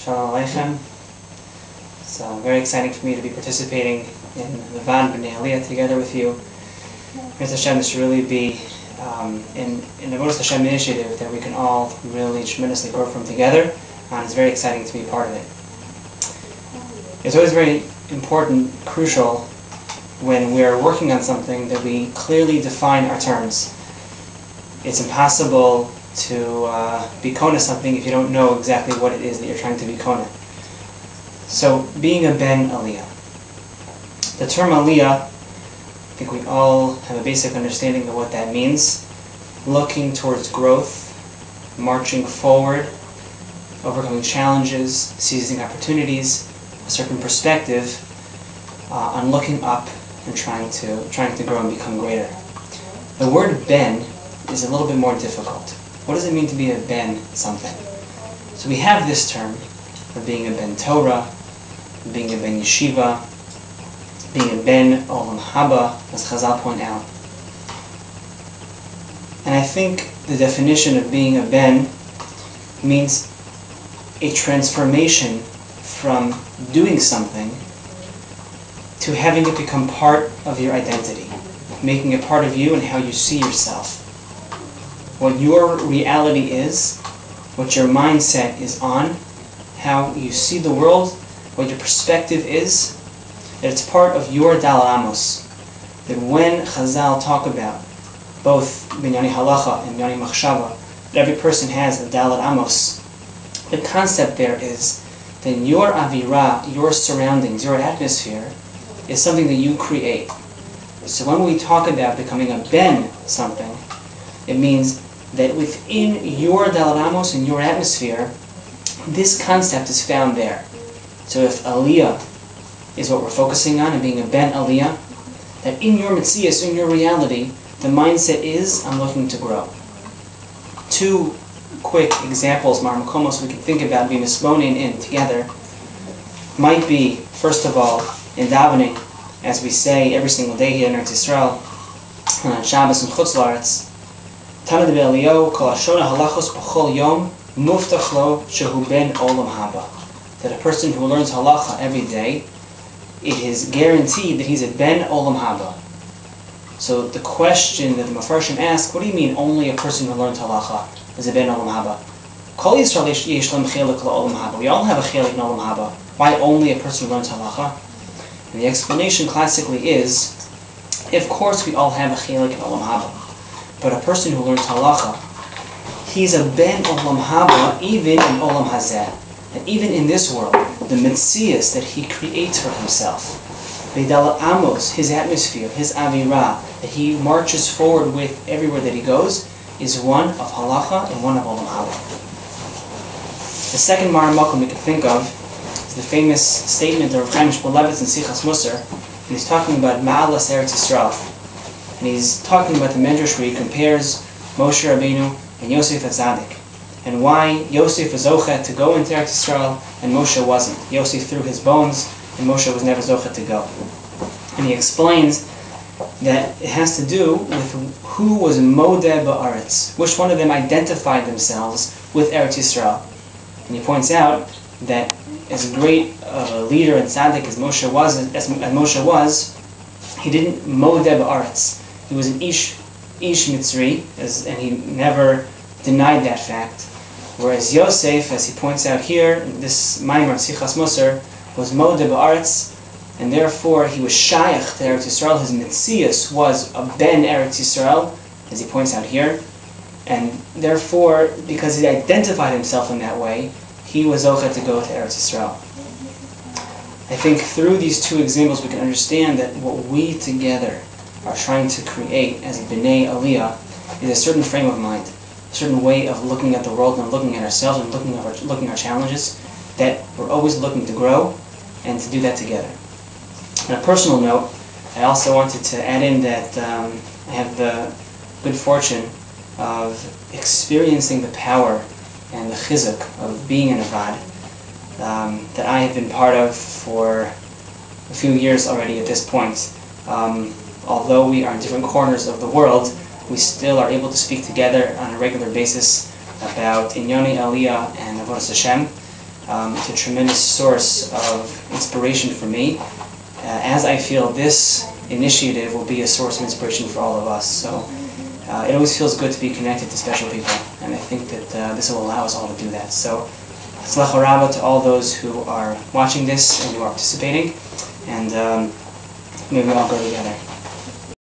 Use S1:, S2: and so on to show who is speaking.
S1: Shalom Aleichem. It's very exciting for me to be participating in the Lessin Ben Aliya together with you. Mitzvah Hashem, this should really be in the vaadba Hashem initiative that we can all really tremendously grow from together, and it's very exciting to be part of it. It's always very important, crucial, when we're working on something that we clearly define our terms. It's impossible to be kona something if you don't know exactly what it is that you're trying to be kona. So, being a Ben Aliya. The term Aliyah, I think we all have a basic understanding of what that means. Looking towards growth, marching forward, overcoming challenges, seizing opportunities, a certain perspective on looking up and trying to grow and become greater. The word Ben is a little bit more difficult. What does it mean to be a Ben something? So we have this term of being a Ben Torah, being a Ben Yeshiva, being a Ben Olam Haba, as Chazal point out. And I think the definition of being a Ben means a transformation from doing something to having it become part of your identity, making it part of you and how you see yourself. What your reality is, what your mindset is on, how you see the world, what your perspective is, that it's part of your Daled Amos. That when Chazal talk about both Binyani Halacha and Binyani Machshava, that every person has a Daled Amos, the concept there is that your avira, your surroundings, your atmosphere, is something that you create. So when we talk about becoming a Ben something, it means that within your Daled Amos and your atmosphere, this concept is found there. So if Aliyah is what we're focusing on, and being a Ben Aliyah, that in your Metzias, in your reality, the mindset is, I'm looking to grow. Two quick examples, Marmakomos, we can think about being misbonin in together, might be, first of all, in davening, as we say every single day here in Eretz Yisrael, on Shabbos and Chutz La'aretz, Tamid Be'Eliyahu, Kol Hashona Halachos B'chol Yom, Muftach Lo Shehu Ben Olam Haba. That a person who learns halacha every day, it is guaranteed that he's a Ben Olam Haba. So the question that the Mefarshim ask, what do you mean only a person who learns halacha is a Ben Olam Haba? Kol Yisrael yesh lem chelik la'olam haba. We all have a chelik in Olam Haba. Why only a person who learns halacha? And the explanation classically is, of course we all have a chelik in Olam Haba. But a person who learns halacha, he's a Ben Olam Haba even in Olam Hazeh. And even in this world, the Metzias that he creates for himself, the Daled Amos, his atmosphere, his avira, that he marches forward with everywhere that he goes, is one of halacha and one of Olam Haba. The second Maramakom we can think of is the famous statement of Rav Chaim Shmulevitz in Sichas Musar, and he's talking about Ma'alas Eretz Yisrael. And he's talking about the Medrash where he compares Moshe Rabbeinu and Yosef HaTzadik, and why Yosef was zochet to go into Eretz Yisrael and Moshe wasn't. Yosef threw his bones and Moshe was never zochet to go. And he explains that it has to do with who was modeh ba'aretz, which one of them identified themselves with Eretz Yisrael. And he points out that as great a leader and tzaddik as Moshe was, he didn't modeh ba'aretz. He was an ish mitzri, and he never denied that fact. Whereas Yosef, as he points out here, this Maimar Sichas Musar, was modeh ba'aretz, and therefore he was shaykh to Eretz Yisrael. His Metzias was a Ben Eretz Yisrael, as he points out here, and therefore, because he identified himself in that way, he was zochet to go to Eretz Yisrael. I think through these two examples we can understand that what we together are trying to create as a Bnei Aliyah is a certain frame of mind, a certain way of looking at the world and looking at ourselves and looking at our challenges, that we're always looking to grow and to do that together. On a personal note, I also wanted to add in that I have the good fortune of experiencing the power and the chizuk of being in a vaad that I have been part of for a few years already at this point. Although we are in different corners of the world, we still are able to speak together on a regular basis about Inyani Aliyah and Avodas Hashem. It's a tremendous source of inspiration for me, as I feel this initiative will be a source of inspiration for all of us. So it always feels good to be connected to special people, and I think that this will allow us all to do that. So Hatzlacha Rabba to all those who are watching this and who are participating, and may we all grow together.